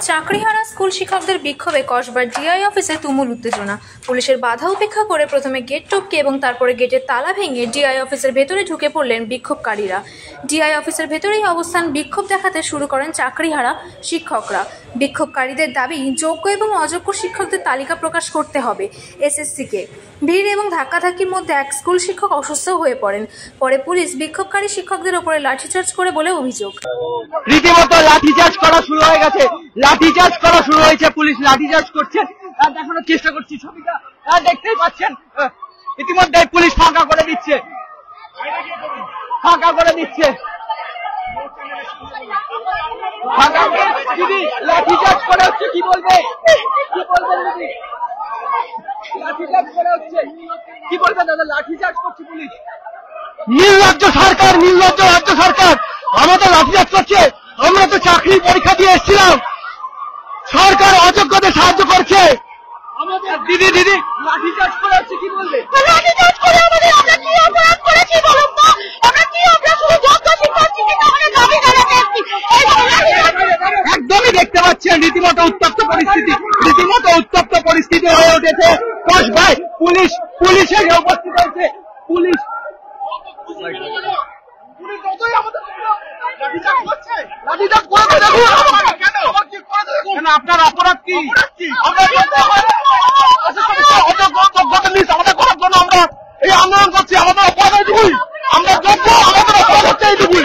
চাকরিহারা school শিক্ষকদের বিক্ষোভে কসবার DI অফিসে তুমুল উত্তেজনা। পুলিশের বাধা উপেক্ষা করে প্রথমে গেট টপকে এবং তারপরে গেটের তালা ভেঙে ডিআই অফিসের ভেতরে ঢুকে পড়লেন বিক্ষোভকারীরা। ডিআই অফিসের ভেতরেই অবস্থান বিক্ষোভ দেখাতে শুরু করেন চাকরিহারা শিক্ষকরা। বিক্ষোভকারীদের দাবি, যোগ্য এবং অযোগ্য শিক্ষকদের তালিকা প্রকাশ করতে হবে এসএসসিকে। ভিড় এবং ধাক্কাধাক্কির মধ্যে এক স্কুল শিক্ষক অসুস্থ হয়ে পড়েন। পরে পুলিশ বিক্ষোভকারী শিক্ষকদের উপরে লাঠিচার্জ করে বলে অভিযোগ। রীতিমতো লাঠিচার্জ করা শুরু হয়ে গেছে, লাঠিচার্জ করা শুরু হয়েছে, পুলিশ লাঠিচার্জ করছে। দেখানোর চেষ্টা করছি ছবিটা, দেখতেই পাচ্ছেন। ইতিমধ্যে পুলিশ ফাঁকা করে দিচ্ছে, ফাঁকা করে দিচ্ছে। দিদি লাঠিচার্জ করা হচ্ছে, কি বলবে, কি বলবেন দিদি? লাঠিচার্জ করা হচ্ছে, কি বলবেন দাদা? লাঠিচার্জ করছে পুলিশ। নির্লজ্জ সরকার, নির্লজ্জ রাজ্য সরকার আমাদের লাঠিচার্জ করছে। আমরা তো চাকরি পরীক্ষা দিয়ে এসেছিলাম, সরকার অযোগ্যদের সাহায্য করছে আমাদের। দিদি দিদি লাঠিচার্জ করা হচ্ছে, কি বলবে? লাঠিচার্জ করে আমাদের, আমরা কি অপরাধ করেছি বলুন তো? আমরা কি অপরাধ, শুধু যোগ্য শিক্ষার্থী কিন্তু আমাদের দাবি জানাতে এসেছি। একদমই দেখতে পাচ্ছেন রীতিমতো উত্তপ্ত পরিস্থিতি, রীতিমতো উত্তপ্ত পরিস্থিতি হয়ে উঠেছে কসবায়। পুলিশ, পুলিশের উপস্থিত হয়েছে, পুলিশ আপনার অপরাধ কি? আমাদের করার জন্য আমরা এই আন্দোলন করছি। আমাদের অপরাধ এইটুকুই, আমরা যোগ্য, আমাদের অপরাধ হচ্ছে এইটুকুই।